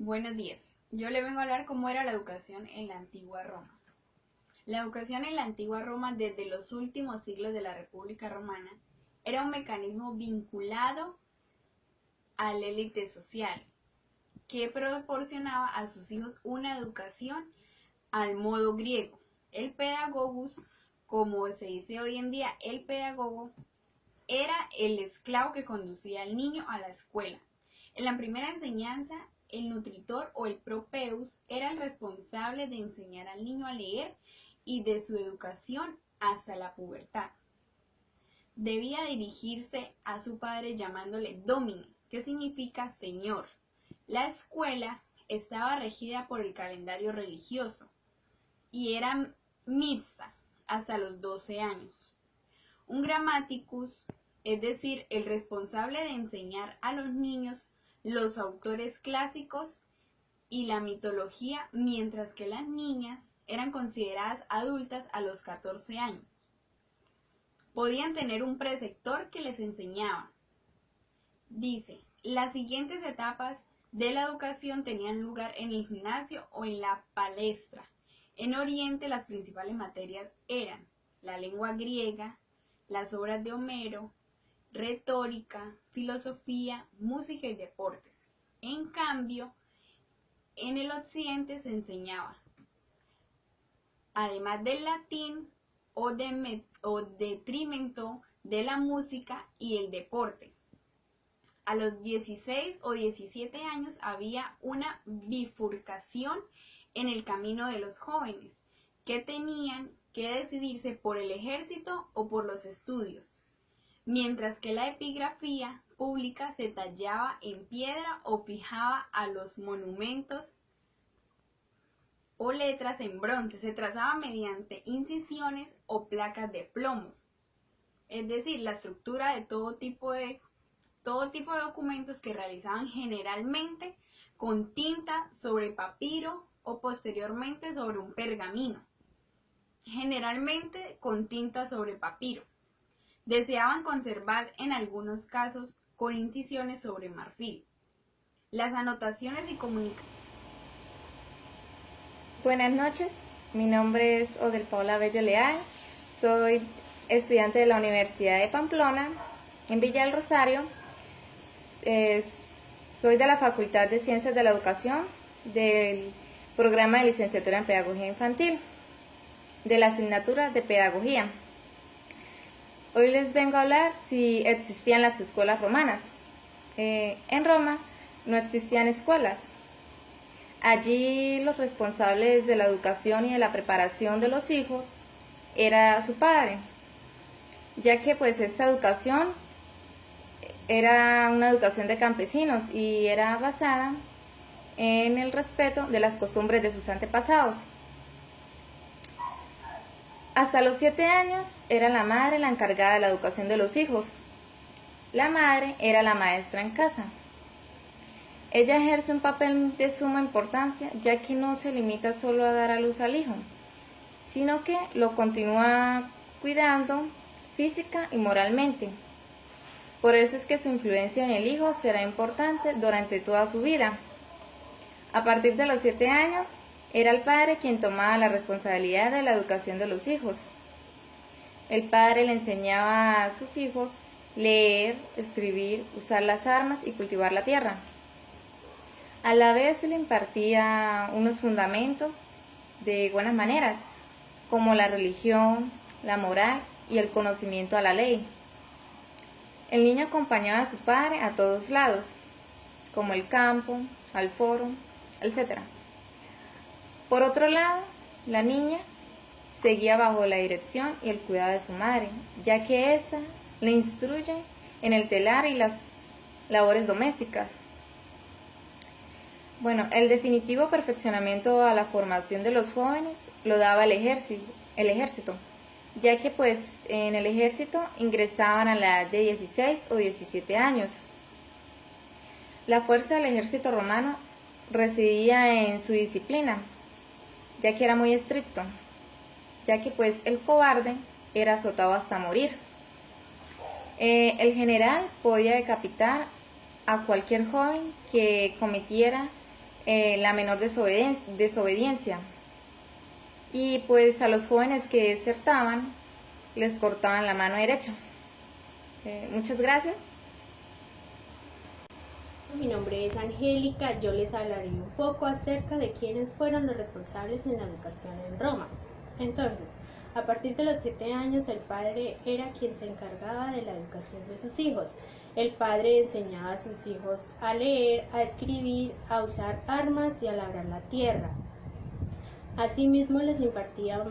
Buenos días. Yo le vengo a hablar cómo era la educación en la antigua Roma. La educación en la antigua Roma desde los últimos siglos de la República Romana era un mecanismo vinculado a la élite social que proporcionaba a sus hijos una educación al modo griego. El pedagogus, como se dice hoy en día, el pedagogo era el esclavo que conducía al niño a la escuela. En la primera enseñanza, el nutritor o el propeus era el responsable de enseñar al niño a leer y de su educación hasta la pubertad. Debía dirigirse a su padre llamándole domine, que significa señor. La escuela estaba regida por el calendario religioso y era mixta hasta los 12 años. Un grammaticus, es decir, el responsable de enseñar a los niños los autores clásicos y la mitología, mientras que las niñas eran consideradas adultas a los 14 años. Podían tener un preceptor que les enseñaba. Dice, las siguientes etapas de la educación tenían lugar en el gimnasio o en la palestra. En Oriente las principales materias eran la lengua griega, las obras de Homero, retórica, filosofía, música y deportes. En cambio, en el occidente se enseñaba, además del latín o detrimento de la música y el deporte. A los 16 o 17 años había una bifurcación en el camino de los jóvenes, que tenían que decidirse por el ejército o por los estudios, mientras que la epigrafía pública se tallaba en piedra o fijaba a los monumentos o letras en bronce, se trazaba mediante incisiones o placas de plomo. Es decir, la estructura de todo tipo de documentos que realizaban generalmente con tinta sobre papiro o posteriormente sobre un pergamino, generalmente con tinta sobre papiro. Deseaban conservar en algunos casos con incisiones sobre marfil. Las anotaciones y comunicaciones. Buenas noches, mi nombre es Odel Paula Bello Leal, soy estudiante de la Universidad de Pamplona, en Villa del Rosario. Soy de la Facultad de Ciencias de la Educación, del programa de licenciatura en Pedagogía Infantil, de la asignatura de Pedagogía. Hoy les vengo a hablar si existían las escuelas romanas. En Roma no existían escuelas. Allí los responsables de la educación y de la preparación de los hijos era su padre, ya que pues esta educación era una educación de campesinos y era basada en el respeto de las costumbres de sus antepasados. Hasta los 7 años era la madre la encargada de la educación de los hijos. La madre era la maestra en casa. Ella ejerce un papel de suma importancia, ya que no se limita solo a dar a luz al hijo, sino que lo continúa cuidando física y moralmente. Por eso es que su influencia en el hijo será importante durante toda su vida. A partir de los 7 años, era el padre quien tomaba la responsabilidad de la educación de los hijos. El padre le enseñaba a sus hijos leer, escribir, usar las armas y cultivar la tierra. A la vez le impartía unos fundamentos de buenas maneras, como la religión, la moral y el conocimiento a la ley. El niño acompañaba a su padre a todos lados, como el campo, al foro, etc. Por otro lado, la niña seguía bajo la dirección y el cuidado de su madre, ya que ésta le instruye en el telar y las labores domésticas. Bueno, el definitivo perfeccionamiento a la formación de los jóvenes lo daba el ejército, ya que pues en el ejército ingresaban a la edad de 16 o 17 años. La fuerza del ejército romano residía en su disciplina, ya que era muy estricto, ya que pues el cobarde era azotado hasta morir. El general podía decapitar a cualquier joven que cometiera la menor desobediencia. Y pues a los jóvenes que desertaban les cortaban la mano derecha. Muchas gracias. Mi nombre es Angélica, yo les hablaré un poco acerca de quiénes fueron los responsables en la educación en Roma. Entonces, a partir de los 7 años el padre era quien se encargaba de la educación de sus hijos. El padre enseñaba a sus hijos a leer, a escribir, a usar armas y a labrar la tierra. Asimismo les impartía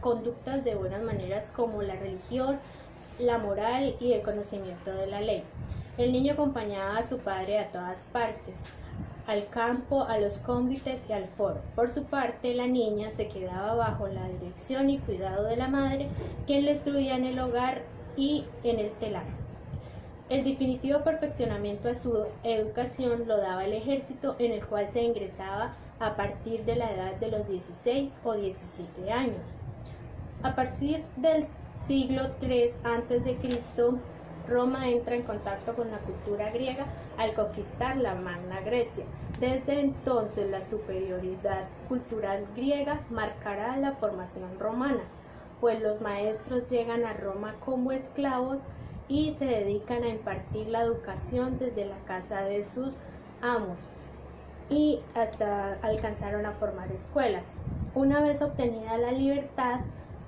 conductas de buenas maneras como la religión, la moral y el conocimiento de la ley. El niño acompañaba a su padre a todas partes, al campo, a los cómbites y al foro. Por su parte, la niña se quedaba bajo la dirección y cuidado de la madre, quien le instruía en el hogar y en el telar. El definitivo perfeccionamiento a su educación lo daba el ejército, en el cual se ingresaba a partir de la edad de los 16 o 17 años. A partir del siglo III a.C., Roma entra en contacto con la cultura griega al conquistar la Magna Grecia. Desde entonces, la superioridad cultural griega marcará la formación romana, pues los maestros llegan a Roma como esclavos y se dedican a impartir la educación desde la casa de sus amos y hasta alcanzaron a formar escuelas. Una vez obtenida la libertad,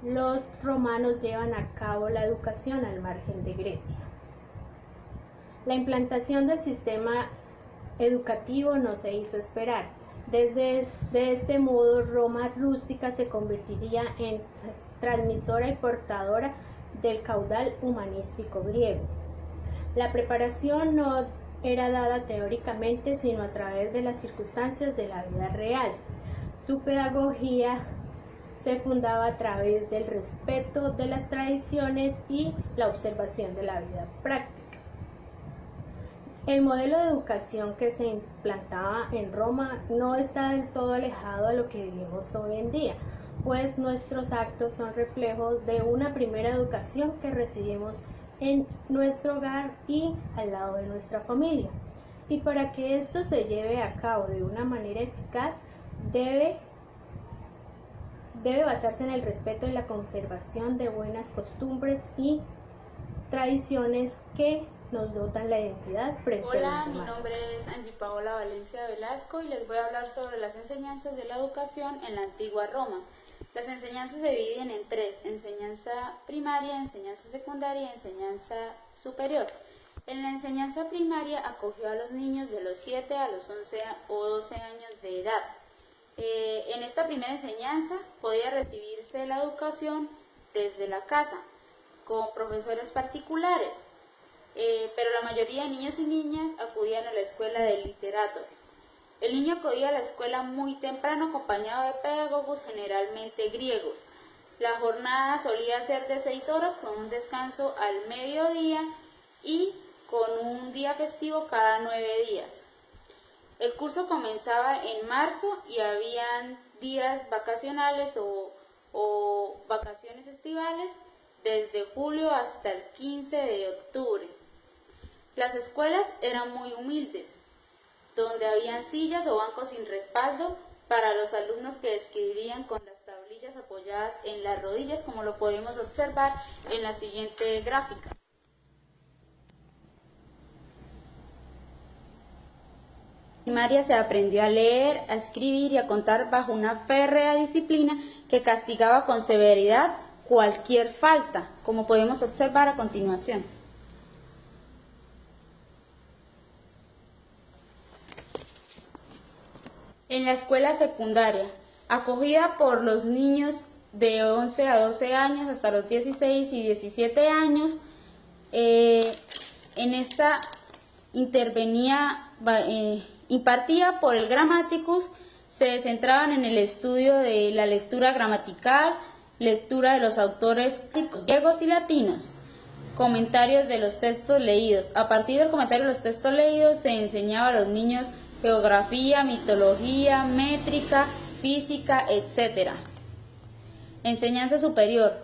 los romanos llevan a cabo la educación al margen de Grecia. La implantación del sistema educativo no se hizo esperar. De este modo, Roma rústica se convertiría en transmisora y portadora del caudal humanístico griego. La preparación no era dada teóricamente, sino a través de las circunstancias de la vida real. Su pedagogía se fundaba a través del respeto de las tradiciones y la observación de la vida práctica. El modelo de educación que se implantaba en Roma no está del todo alejado a lo que vivimos hoy en día, pues nuestros actos son reflejos de una primera educación que recibimos en nuestro hogar y al lado de nuestra familia. Y para que esto se lleve a cabo de una manera eficaz, debe basarse en el respeto y la conservación de buenas costumbres y tradiciones que nos dotan la identidad frente a los demás. Hola, mi nombre es Angie Paola Valencia Velasco y les voy a hablar sobre las enseñanzas de la educación en la antigua Roma. Las enseñanzas se dividen en tres: enseñanza primaria, enseñanza secundaria y enseñanza superior. En la enseñanza primaria acogió a los niños de los 7 a los 11 o 12 años de edad. En esta primera enseñanza podía recibirse la educación desde la casa, con profesores particulares, pero la mayoría de niños y niñas acudían a la escuela del literato. El niño acudía a la escuela muy temprano acompañado de pedagogos generalmente griegos. La jornada solía ser de 6 horas con un descanso al mediodía y con un día festivo cada 9 días. El curso comenzaba en marzo y habían días vacacionales o vacaciones estivales desde julio hasta el 15 de octubre. Las escuelas eran muy humildes, donde habían sillas o bancos sin respaldo para los alumnos que escribirían con las tablillas apoyadas en las rodillas, como lo podemos observar en la siguiente gráfica. En primaria se aprendió a leer, a escribir y a contar bajo una férrea disciplina que castigaba con severidad cualquier falta, como podemos observar a continuación. En la escuela secundaria, acogida por los niños de 11 a 12 años hasta los 16 y 17 años, en esta impartía por el Grammaticus, se centraban en el estudio de la lectura gramatical, lectura de los autores griegos y latinos, comentarios de los textos leídos. A partir del comentario de los textos leídos se enseñaba a los niños geografía, mitología, métrica, física, etc. Enseñanza superior.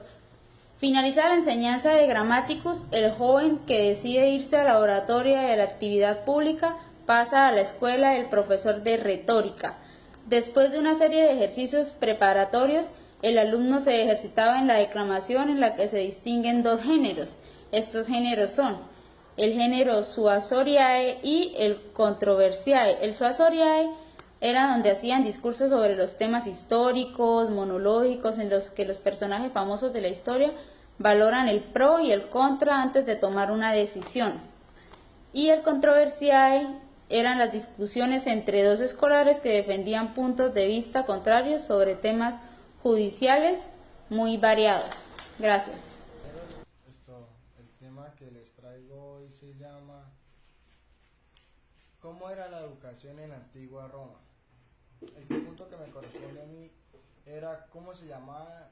Finalizada la enseñanza de Grammaticus, el joven que decide irse a la oratoria y a la actividad pública pasa a la escuela del profesor de retórica. Después de una serie de ejercicios preparatorios, el alumno se ejercitaba en la declamación, en la que se distinguen dos géneros. Estos géneros son el género suasoriae y el controversiae. El suasoriae era donde hacían discursos sobre los temas históricos, monológicos, en los que los personajes famosos de la historia valoran el pro y el contra antes de tomar una decisión. Y el controversiae eran las discusiones entre dos escolares que defendían puntos de vista contrarios sobre temas judiciales muy variados. Gracias. El tema que les traigo hoy se llama ¿cómo era la educación en la antigua Roma? El punto que me corresponde a mí era cómo se llamaba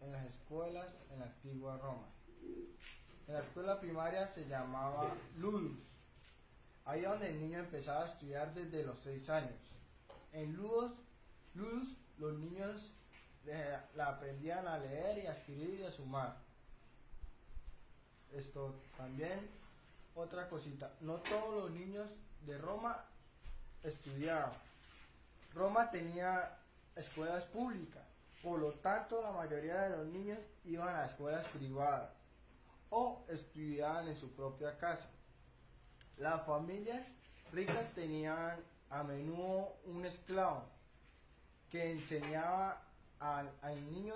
en las escuelas en la antigua Roma. En la escuela primaria se llamaba ludus, ahí donde el niño empezaba a estudiar desde los 6 años. En ludus los niños la aprendían a leer y a escribir y a sumar. También, otra cosita, no todos los niños de Roma estudiaban. Roma tenía escuelas públicas, por lo tanto la mayoría de los niños iban a escuelas privadas o estudiaban en su propia casa. Las familias ricas tenían a menudo un esclavo que enseñaba al niño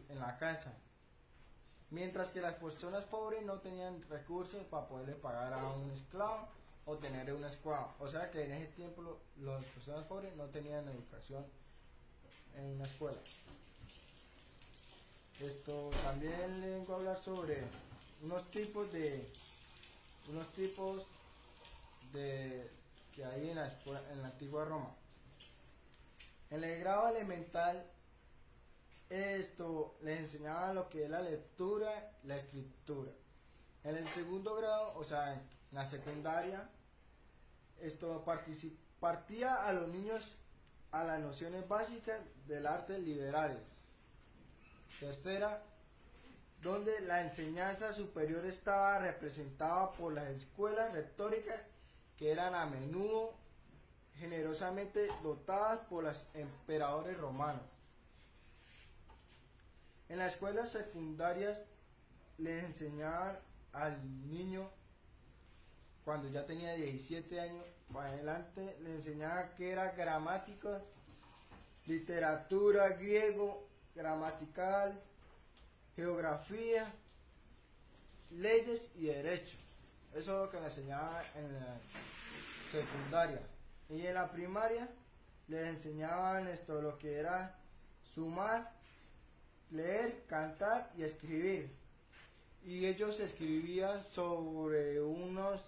en la casa, mientras que las personas pobres no tenían recursos para poderle pagar a un esclavo o tener una escuela. O sea que en ese tiempo las personas pobres no tenían educación en una escuela. También le vengo a hablar sobre unos tipos de que hay en la antigua Roma. En el grado elemental les enseñaban lo que es la lectura, la escritura. En el segundo grado, o sea, en la secundaria, partía a los niños a las nociones básicas del arte liberales. Tercera, donde la enseñanza superior estaba representada por las escuelas retóricas que eran a menudo generosamente dotadas por los emperadores romanos. En las escuelas secundarias les enseñaban al niño, cuando ya tenía 17 años para adelante, le enseñaban qué era gramática, literatura, griego, gramatical, geografía, leyes y derechos. Eso es lo que le enseñaba en la secundaria. Y en la primaria les enseñaban lo que era sumar, leer, cantar y escribir. Y ellos escribían sobre unos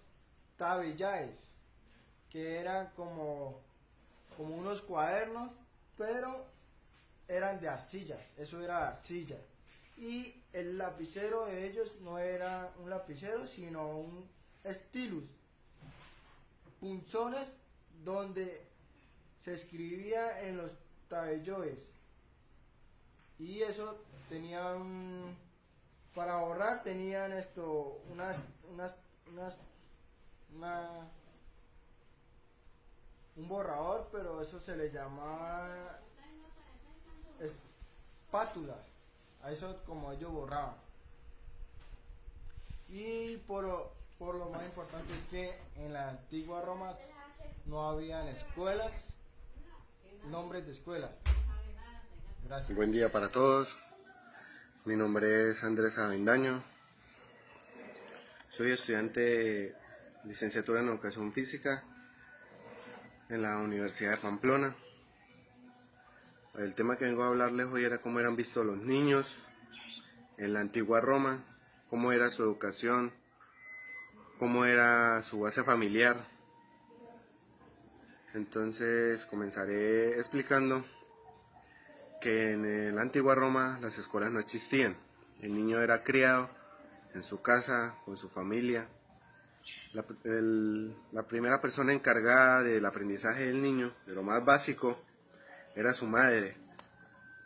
tabellaes, que eran como unos cuadernos, pero eran de arcilla, eso era arcilla. Y el lapicero de ellos no era un lapicero, sino un stylus, punzones donde se escribía en los tabelloes. Y eso tenían, para ahorrar tenían un borrador, pero eso se le llamaba espátula. A eso como ellos borraban. Y por lo más importante es que en la antigua Roma no habían escuelas, nombres de escuelas. Gracias. Buen día para todos. Mi nombre es Andrés Avendaño. Soy estudiante de licenciatura en Educación Física en la Universidad de Pamplona. El tema que vengo a hablarles hoy era cómo eran vistos los niños en la antigua Roma, cómo era su educación, cómo era su base familiar. Entonces comenzaré explicando que en la antigua Roma las escuelas no existían. El niño era criado en su casa, con su familia. La primera persona encargada del aprendizaje del niño, de lo más básico, era su madre,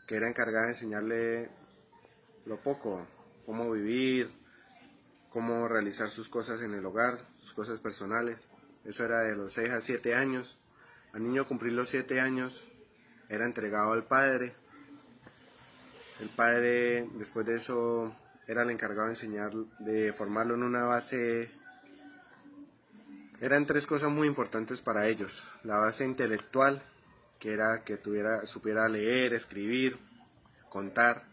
que era encargada de enseñarle lo poco, cómo vivir, cómo realizar sus cosas en el hogar, sus cosas personales. eso era de los 6 a 7 años. Al niño cumplir los 7 años era entregado al padre. El padre después de eso era el encargado de enseñar, de formarlo en una base. Eran 3 cosas muy importantes para ellos: la base intelectual, que era que supiera leer, escribir, contar;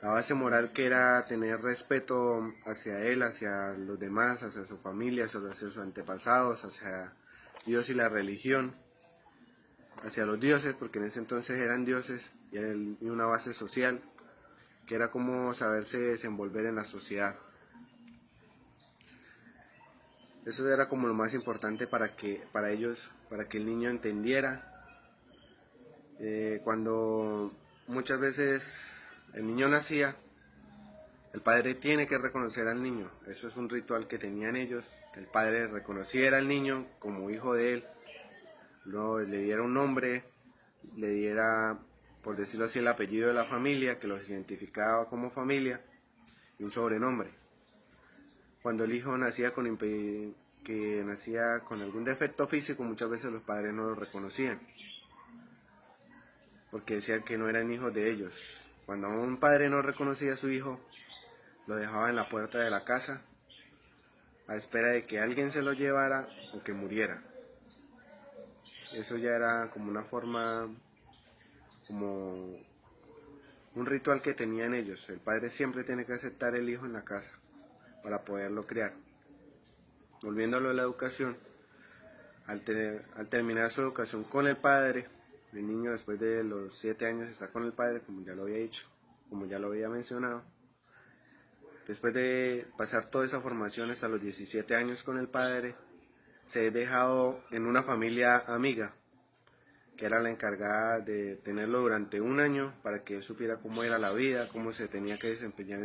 la base moral, que era tener respeto hacia él, hacia los demás, hacia su familia, hacia sus antepasados, hacia Dios y la religión, hacia los dioses, porque en ese entonces eran dioses; y una base social, que era como saberse desenvolver en la sociedad. Eso era como lo más importante para ellos, para que el niño entendiera. Cuando muchas veces el niño nacía, el padre tiene que reconocer al niño. Eso es un ritual que tenían ellos, que el padre reconociera al niño como hijo de él, luego le diera un nombre, le diera, por decirlo así, el apellido de la familia, que los identificaba como familia, y un sobrenombre. Cuando el hijo nacía con algún defecto físico, muchas veces los padres no lo reconocían, porque decían que no eran hijos de ellos. Cuando un padre no reconocía a su hijo, lo dejaba en la puerta de la casa, a espera de que alguien se lo llevara o que muriera. Eso ya era como una forma, como un ritual que tenían ellos. El padre siempre tiene que aceptar el hijo en la casa para poderlo criar. Volviendo a lo de la educación, al terminar su educación con el padre, el niño después de los 7 años está con el padre, como ya lo había dicho, como ya lo había mencionado. Después de pasar toda esa formación hasta los 17 años con el padre, se ha dejado en una familia amiga, que era la encargada de tenerlo durante 1 año para que él supiera cómo era la vida, cómo se tenía que desempeñar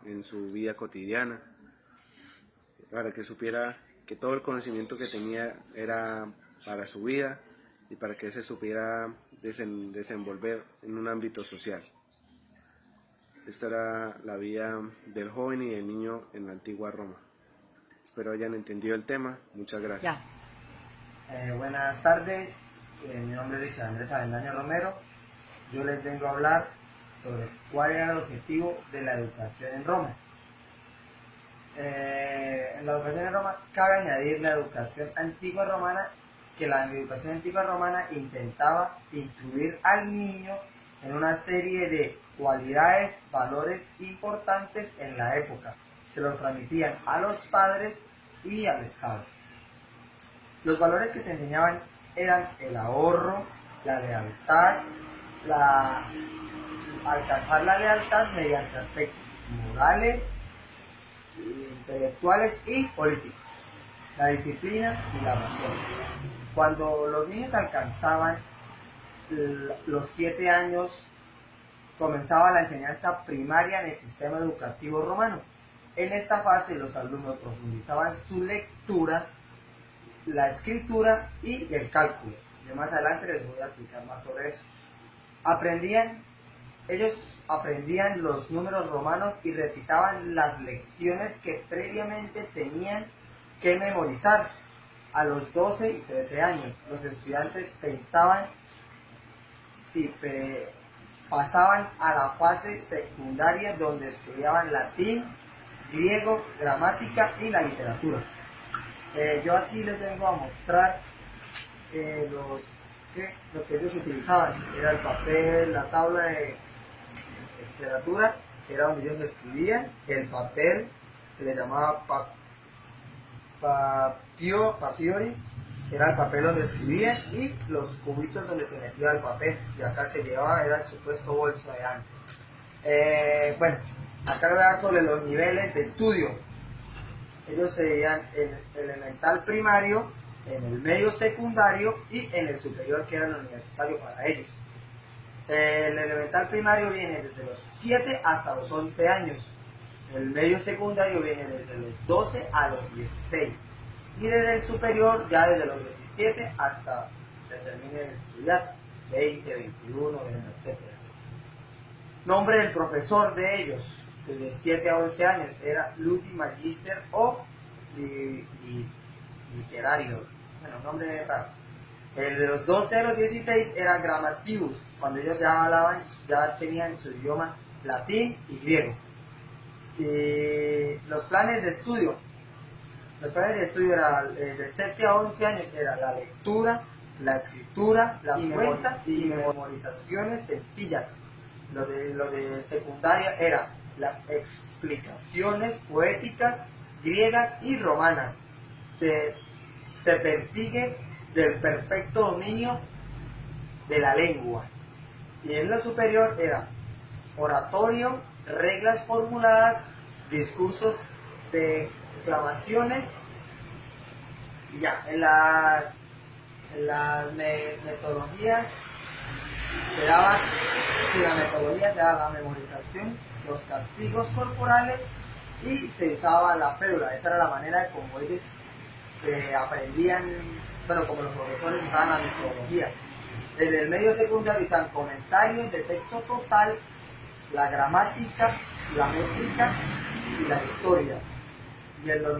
en su vida cotidiana, para que supiera que todo el conocimiento que tenía era para su vida y para que se supiera desenvolver en un ámbito social. Esta era la vida del joven y del niño en la antigua Roma. Espero hayan entendido el tema. Muchas gracias. Buenas tardes, mi nombre es Richard Andrés Avendaño Romero. Yo les vengo a hablar sobre cuál era el objetivo de la educación en Roma. En la educación en Roma cabe añadir la educación antigua romana, que la educación antigua romana intentaba incluir al niño en una serie de cualidades, valores importantes en la época. Se los transmitían a los padres y al Estado. Los valores que se enseñaban eran el ahorro, la lealtad, alcanzar la lealtad mediante aspectos morales, intelectuales y políticos, la disciplina y la razón. Cuando los niños alcanzaban los 7 años, comenzaba la enseñanza primaria en el sistema educativo romano. En esta fase los alumnos profundizaban su lectura, la escritura y el cálculo. Y más adelante les voy a explicar más sobre eso. Ellos aprendían los números romanos y recitaban las lecciones que previamente tenían que memorizar. A los 12 y 13 años, los estudiantes pasaban a la fase secundaria, donde estudiaban latín, griego, gramática y la literatura. Yo aquí les vengo a mostrar lo que ellos utilizaban. Era el papel, la tabla de literatura, era donde ellos escribían. El papel se le llamaba papiori, era el papel donde escribían, y los cubitos donde se metía el papel, y acá se llevaba, era el supuesto bolso de antes. Bueno, acá les voy a dar sobre los niveles de estudio. Ellos se veían en el elemental primario, en el medio secundario y en el superior, que era el universitario para ellos. El elemental primario viene desde los 7 hasta los 11 años. El medio secundario viene desde los 12 a los 16. Y desde el superior ya desde los 17 hasta que termine de estudiar, 20, 21, etc. Nombre del profesor de ellos, desde 7 a 11 años, era Ludi Magister o literario. bueno, un nombre raro. El de los 12 a los 16 era Grammaticus, cuando ellos ya hablaban, ya tenían su idioma latín y griego. Y los planes de estudio eran de 7 a 11 años, era la lectura, la escritura, las cuentas y memorizaciones sencillas. Lo de secundaria era las explicaciones poéticas griegas y romanas. Se persigue del perfecto dominio de la lengua. Y en lo superior era oratorio, reglas formuladas, discursos, declamaciones. Y ya, en las metodologías se daba la memorización, los castigos corporales y se usaba la fédula. Esa era la manera de como ellos aprendían, bueno, como los profesores usaban la metodología. Desde el medio secundario usaban comentarios de texto total, la gramática, la métrica y la historia. Y en la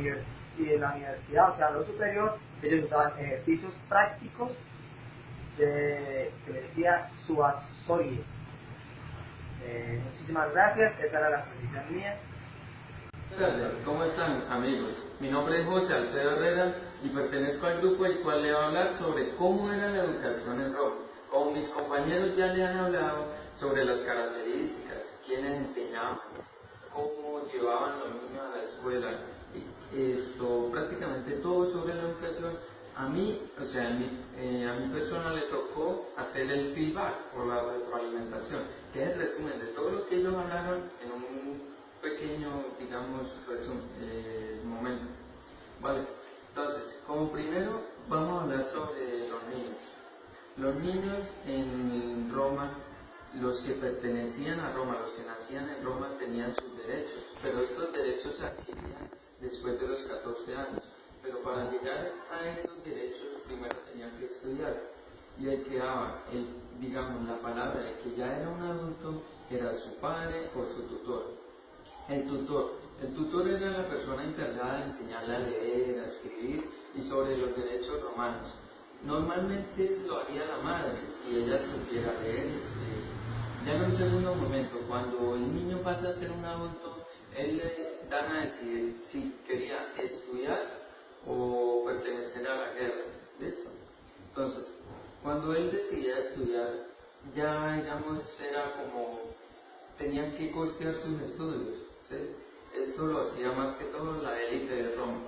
universidad, o sea, lo superior, ellos usaban ejercicios prácticos, se le decía suasorie. Muchísimas gracias, esa era la exposición mía. Buenas tardes, ¿cómo están, amigos? Mi nombre es José Alfredo Herrera y pertenezco al grupo el cual le va a hablar sobre cómo era la educación en Roma. Como mis compañeros ya le han hablado sobre las características, quiénes enseñaban, cómo llevaban los niños a la escuela, prácticamente todo sobre la educación. A mí, o sea, a mi persona le tocó hacer el feedback por la retroalimentación, que es el resumen de todo lo que ellos hablaron en un pequeño, digamos, momento. Vale, entonces, como primero vamos a hablar sobre los niños. Los niños en Roma, los que pertenecían a Roma, los que nacían en Roma, tenían sus derechos, pero estos derechos se adquirían después de los 14 años. Pero para llegar a esos derechos, primero tenían que estudiar. Y el que daba, digamos, la palabra de que ya era un adulto, era su padre o su tutor. El tutor era la persona encargada de enseñarle a leer, a escribir y sobre los derechos romanos. Normalmente lo haría la madre, si ella supiera leer y escribir. Ya en un segundo momento, cuando el niño pasa a ser un adulto, él le dan a decidir si quería estudiar o pertenecer a la guerra. ¿Listo? Entonces, cuando él decidía estudiar, ya digamos era como tenían que costear sus estudios, ¿sí? Esto lo hacía más que todo la élite de Roma.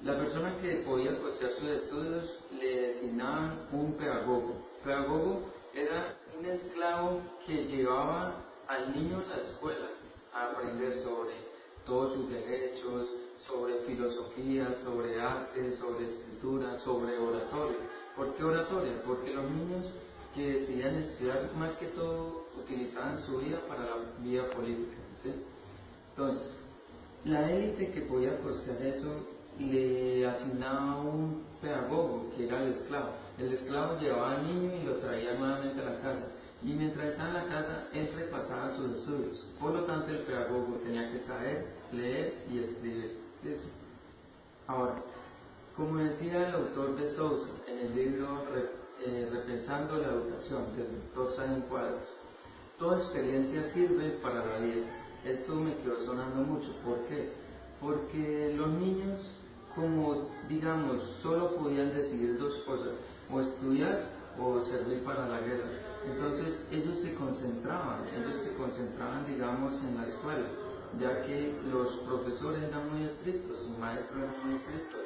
La persona que podía costear sus estudios le designaban un pedagogo. Pedagogo era un esclavo que llevaba al niño a la escuela a aprender sobre todos sus derechos, sobre filosofía, sobre arte, sobre escritura, sobre oratoria. ¿Por qué oratoria? Porque los niños que decidían estudiar más que todo utilizaban su vida para la vida política, ¿sí? Entonces, la élite que podía costear eso le asignaba un pedagogo que era el esclavo. El esclavo llevaba al niño y lo traía nuevamente a la casa. Y mientras estaba en la casa, él repasaba sus estudios. Por lo tanto, el pedagogo tenía que saber leer y escribir. ¿Listo? Ahora, como decía el autor de Sousa en el libro Repensando la educación, del doctor Simon Cuadros, toda experiencia sirve para la vida. Esto me quedó sonando mucho. ¿Por qué? Porque los niños, como digamos, solo podían decidir dos cosas, o estudiar o servir para la guerra. Entonces ellos se concentraban, digamos, en la escuela, ya que los profesores eran muy estrictos, sus maestros eran muy estrictos,